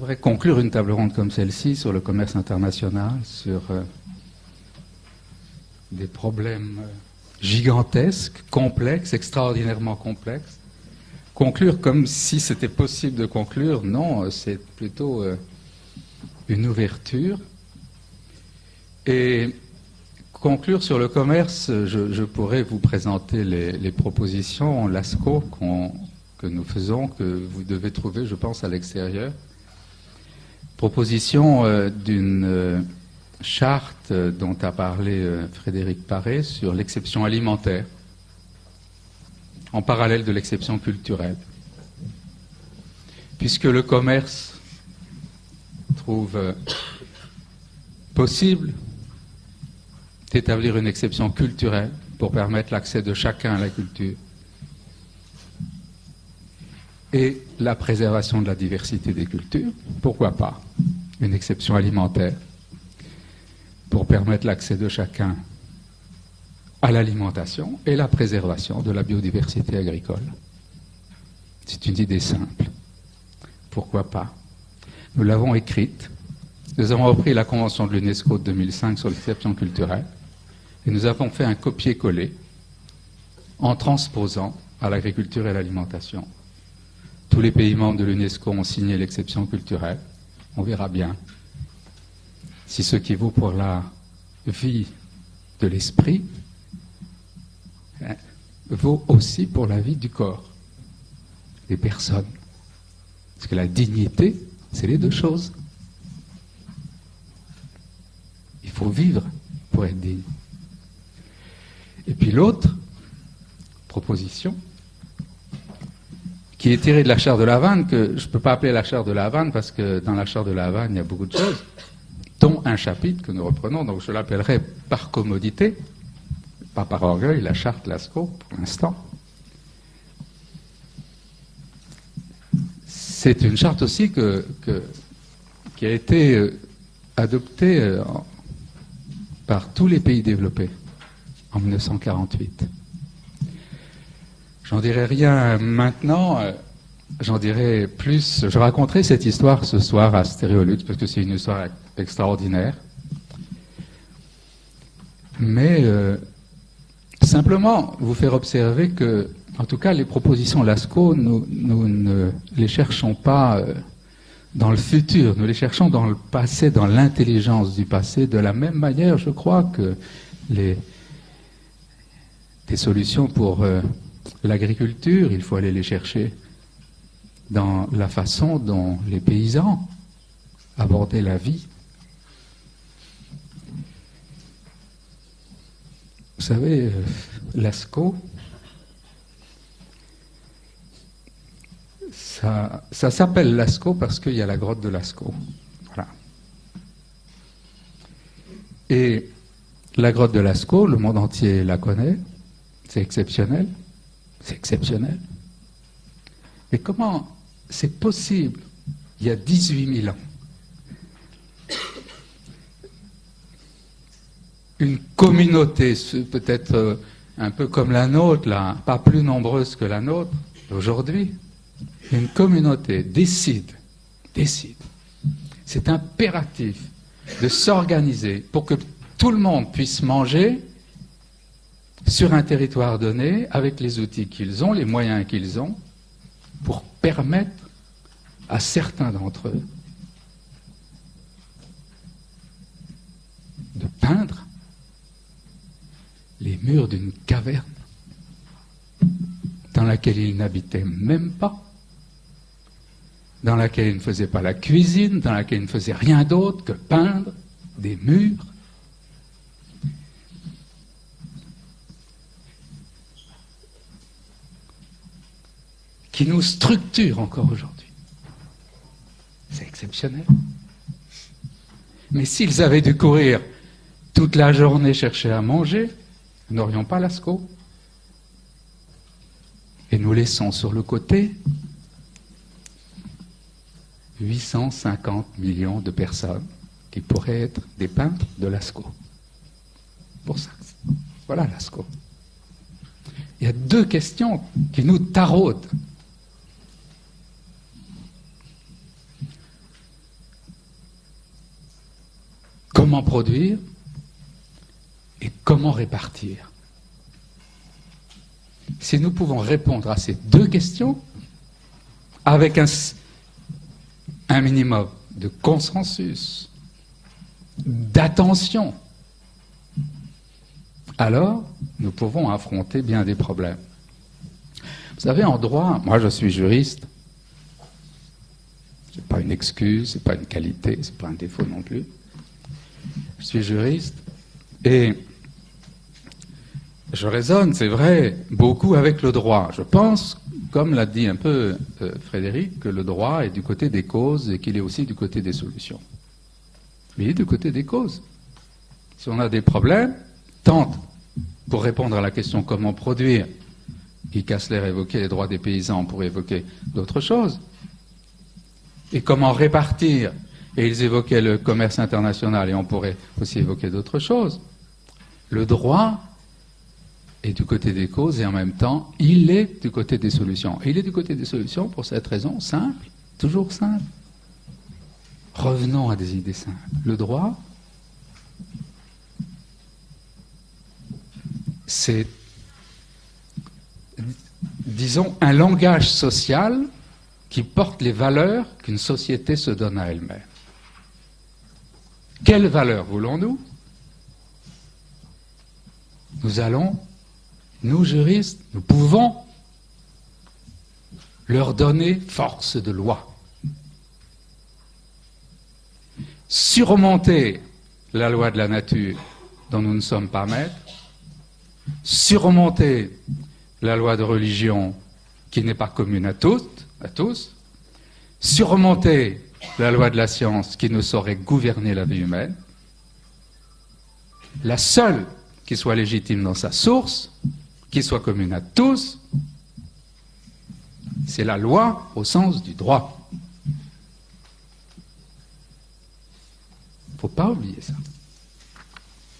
devrait conclure une table ronde comme celle-ci sur le commerce international, sur des problèmes gigantesques, complexes, extraordinairement complexes. Conclure comme si c'était possible de conclure, non, c'est plutôt une ouverture. Et conclure sur le commerce, je pourrais vous présenter les propositions LASCO que nous faisons, que vous devez trouver, je pense, à l'extérieur. Proposition d'une charte dont a parlé Frédéric Paré sur l'exception alimentaire, en parallèle de l'exception culturelle. Puisque le commerce trouve possible d'établir une exception culturelle pour permettre l'accès de chacun à la culture et la préservation de la diversité des cultures, pourquoi pas une exception alimentaire pour permettre l'accès de chacun à l'alimentation et la préservation de la biodiversité agricole. C'est une idée simple. Pourquoi pas? Nous l'avons écrite. Nous avons repris la Convention de l'UNESCO de 2005 sur l'exception culturelle et nous avons fait un copier-coller en transposant à l'agriculture et à l'alimentation. Tous les pays membres de l'UNESCO ont signé l'exception culturelle. On verra bien si ce qui vaut pour la vie de l'esprit vaut aussi pour la vie du corps, des personnes. Parce que la dignité, c'est les deux choses. Il faut vivre pour être digne. Et puis l'autre proposition, qui est tirée de la charte de La Havane, que je ne peux pas appeler la charte de La Havane, parce que dans la charte de La Havane, il y a beaucoup de choses, dont un chapitre que nous reprenons, donc je l'appellerai par commodité, pas par orgueil, la charte LASCO, pour l'instant. C'est une charte aussi qui a été adoptée par tous les pays développés en 1948. J'en dirai rien maintenant, j'en dirai plus. Je raconterai cette histoire ce soir à Stéréolux, parce que c'est une histoire extraordinaire. Mais simplement vous faire observer que, en tout cas, les propositions LASCO, nous ne les cherchons pas dans le futur, nous les cherchons dans le passé, dans l'intelligence du passé. De la même manière, je crois que des solutions pour l'agriculture, il faut aller les chercher dans la façon dont les paysans abordaient la vie. Vous savez, LASCO, ça s'appelle LASCO parce qu'il y a la grotte de Lascaux. Voilà. Et la grotte de Lascaux, le monde entier la connaît, c'est exceptionnel. C'est exceptionnel. Mais comment c'est possible, il y a 18 000 ans, une communauté, peut-être un peu comme la nôtre, là, pas plus nombreuse que la nôtre, aujourd'hui, une communauté décide, c'est impératif de s'organiser pour que tout le monde puisse manger sur un territoire donné, avec les outils qu'ils ont, les moyens qu'ils ont, pour permettre à certains d'entre eux de peindre les murs d'une caverne dans laquelle ils n'habitaient même pas, dans laquelle ils ne faisaient pas la cuisine, dans laquelle ils ne faisaient rien d'autre que peindre des murs. Qui nous structure encore aujourd'hui. C'est exceptionnel. Mais s'ils avaient dû courir toute la journée chercher à manger, nous n'aurions pas LASCO. Et nous laissons sur le côté 850 millions de personnes qui pourraient être des peintres de LASCO. Pour ça, voilà LASCO. Il y a deux questions qui nous taraudent. comment produire et comment répartir. Si nous pouvons répondre à ces deux questions avec un minimum de consensus, d'attention, alors nous pouvons affronter bien des problèmes. Vous savez, en droit, moi je suis juriste, ce n'est pas une excuse, ce n'est pas une qualité, ce n'est pas un défaut non plus. Je suis juriste et je raisonne, c'est vrai, beaucoup avec le droit. Je pense, comme l'a dit un peu Frédéric, que le droit est du côté des causes et qu'il est aussi du côté des solutions. Mais il est du côté des causes. Si on a des problèmes, tente, pour répondre à la question comment produire, Guy Kastler évoquait les droits des paysans, on pourrait évoquer d'autres choses. Et comment répartir, et ils évoquaient le commerce international, et on pourrait aussi évoquer d'autres choses. Le droit est du côté des causes, et en même temps, il est du côté des solutions. Et il est du côté des solutions pour cette raison simple, toujours simple. Revenons à des idées simples. Le droit, c'est, disons, un langage social qui porte les valeurs qu'une société se donne à elle-même. Quelles valeurs voulons-nous? Nous allons, nous juristes, nous pouvons leur donner force de loi. Surmonter la loi de la nature dont nous ne sommes pas maîtres, surmonter la loi de religion qui n'est pas commune à tous, surmonter la loi de la science qui ne saurait gouverner la vie humaine, la seule qui soit légitime dans sa source, qui soit commune à tous, c'est la loi au sens du droit. Il ne faut pas oublier ça.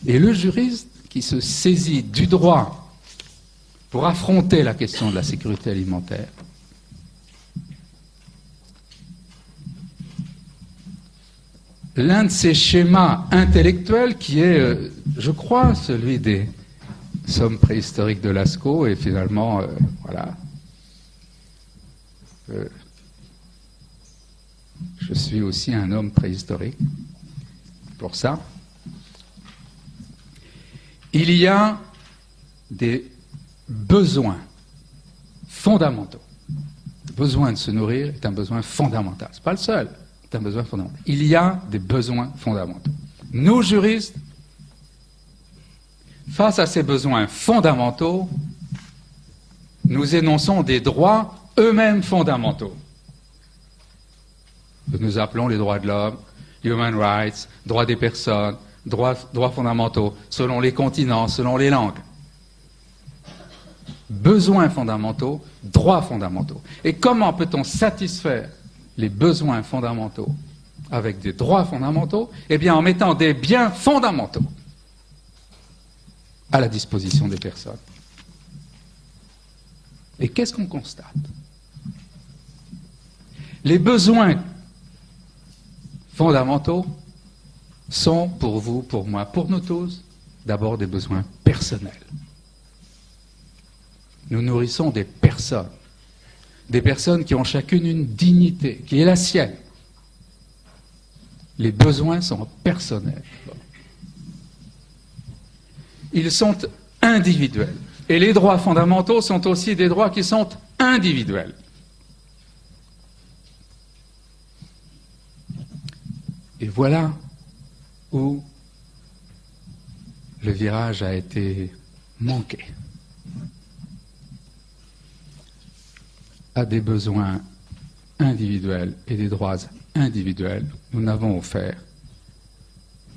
Et le juriste qui se saisit du droit pour affronter la question de la sécurité alimentaire, l'un de ces schémas intellectuels qui est, je crois, celui des sommes préhistoriques de Lascaux, et finalement, voilà, je suis aussi un homme préhistorique pour ça. Il y a des besoins fondamentaux. Le besoin de se nourrir est un besoin fondamental. Ce n'est pas le seul, c'est un besoin fondamental. Il y a des besoins fondamentaux. Nous, juristes, face à ces besoins fondamentaux, nous énonçons des droits eux-mêmes fondamentaux. Nous appelons les droits de l'homme, human rights, droits des personnes, droits fondamentaux, selon les continents, selon les langues. Besoins fondamentaux, droits fondamentaux. Et comment peut-on satisfaire les besoins fondamentaux avec des droits fondamentaux? Eh bien, en mettant des biens fondamentaux à la disposition des personnes. Et qu'est-ce qu'on constate? Les besoins fondamentaux sont pour vous, pour moi, pour nous tous, d'abord des besoins personnels. Nous nourrissons des personnes qui ont chacune une dignité, qui est la sienne. Les besoins sont personnels. Ils sont individuels. Et les droits fondamentaux sont aussi des droits qui sont individuels. Et voilà où le virage a été manqué. À des besoins individuels et des droits individuels, nous n'avons offert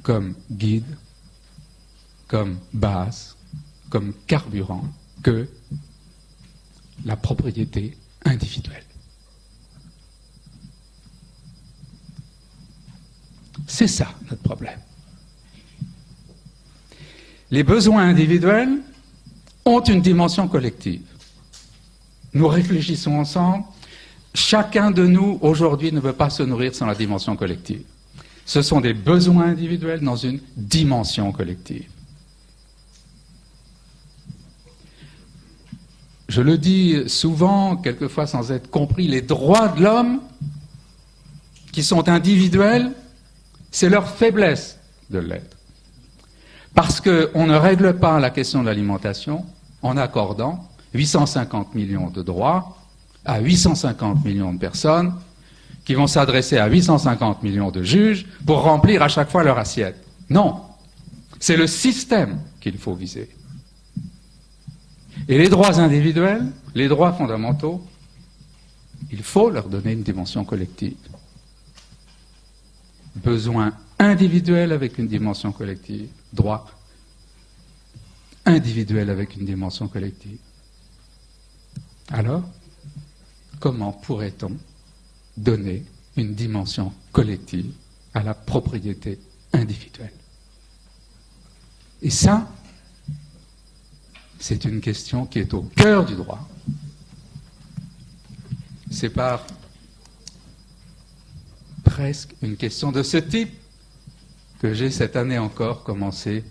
comme guide, comme base, comme carburant que la propriété individuelle. C'est ça notre problème. Les besoins individuels ont une dimension collective. Nous réfléchissons ensemble. Chacun de nous, aujourd'hui, ne veut pas se nourrir sans la dimension collective. Ce sont des besoins individuels dans une dimension collective. Je le dis souvent, quelquefois sans être compris, les droits de l'homme, qui sont individuels, c'est leur faiblesse de l'être. Parce qu'on ne règle pas la question de l'alimentation en accordant 850 millions de droits à 850 millions de personnes qui vont s'adresser à 850 millions de juges pour remplir à chaque fois leur assiette. Non, c'est le système qu'il faut viser. Et les droits individuels, les droits fondamentaux, il faut leur donner une dimension collective. Besoin individuel avec une dimension collective, droit individuel avec une dimension collective. Alors, comment pourrait-on donner une dimension collective à la propriété individuelle? Et ça, c'est une question qui est au cœur du droit. C'est par presque une question de ce type que j'ai cette année encore commencé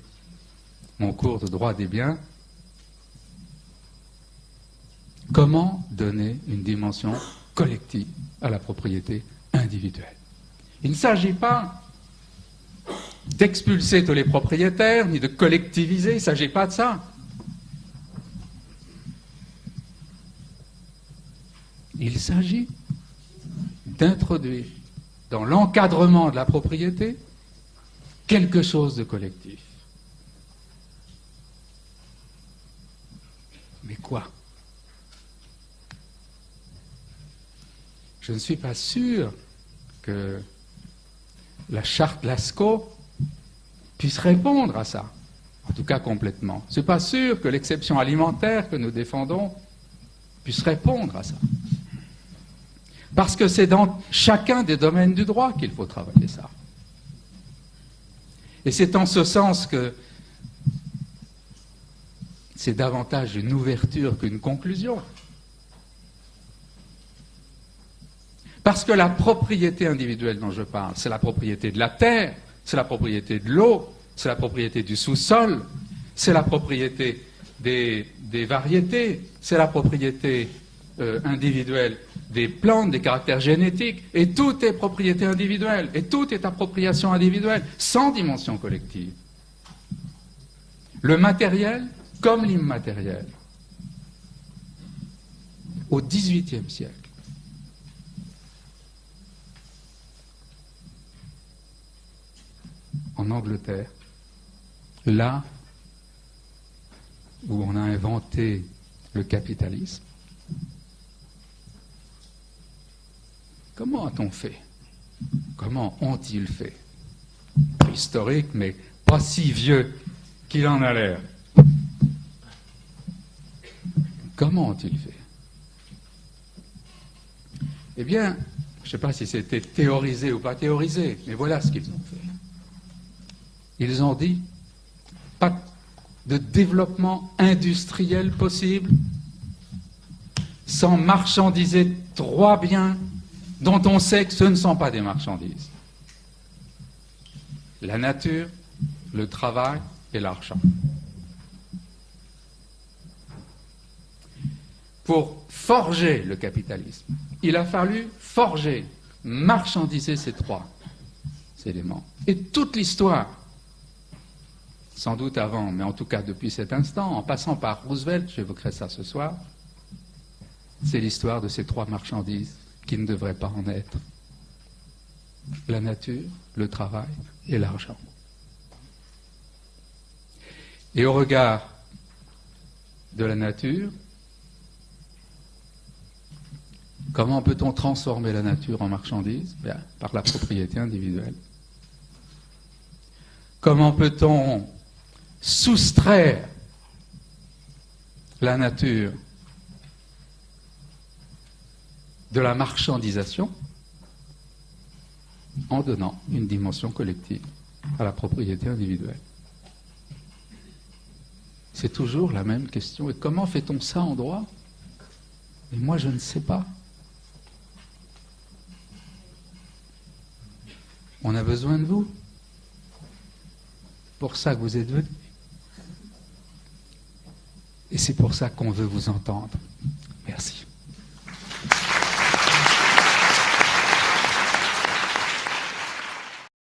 mon cours de droit des biens. Comment donner une dimension collective à la propriété individuelle? Il ne s'agit pas d'expulser tous les propriétaires, ni de collectiviser, il ne s'agit pas de ça. Il s'agit d'introduire dans l'encadrement de la propriété quelque chose de collectif. Mais quoi? Je ne suis pas sûr que la charte Lascaux puisse répondre à ça, en tout cas complètement. Je ne suis pas sûr que l'exception alimentaire que nous défendons puisse répondre à ça. Parce que c'est dans chacun des domaines du droit qu'il faut travailler ça. Et c'est en ce sens que c'est davantage une ouverture qu'une conclusion. Parce que la propriété individuelle dont je parle, c'est la propriété de la terre, c'est la propriété de l'eau, c'est la propriété du sous-sol, c'est la propriété des variétés, c'est la propriété individuelle des plantes, des caractères génétiques, et tout est propriété individuelle, et tout est appropriation individuelle, sans dimension collective. Le matériel comme l'immatériel. Au XVIIIe siècle, en Angleterre, là où on a inventé le capitalisme, comment a-t-on fait? Comment ont-ils fait? Historique, mais pas si vieux qu'il en a l'air. Comment ont-ils fait? Eh bien, je ne sais pas si c'était théorisé ou pas théorisé, mais voilà ce qu'ils ont fait. Ils ont dit, pas de développement industriel possible sans marchandiser trois biens dont on sait que ce ne sont pas des marchandises. La nature, le travail et l'argent. Pour forger le capitalisme, il a fallu forger, marchandiser ces trois éléments. Et toute l'histoire, sans doute avant, mais en tout cas depuis cet instant, en passant par Roosevelt, j'évoquerai ça ce soir, c'est l'histoire de ces trois marchandises qui ne devraient pas en être. La nature, le travail et l'argent. Et au regard de la nature, comment peut-on transformer la nature en marchandise? Bien, par la propriété individuelle. Comment peut-on soustraire la nature de la marchandisation en donnant une dimension collective à la propriété individuelle? C'est toujours la même question. Et comment fait-on ça en droit? Et moi, je ne sais pas. On a besoin de vous. Pour ça que vous êtes venus. Et c'est pour ça qu'on veut vous entendre.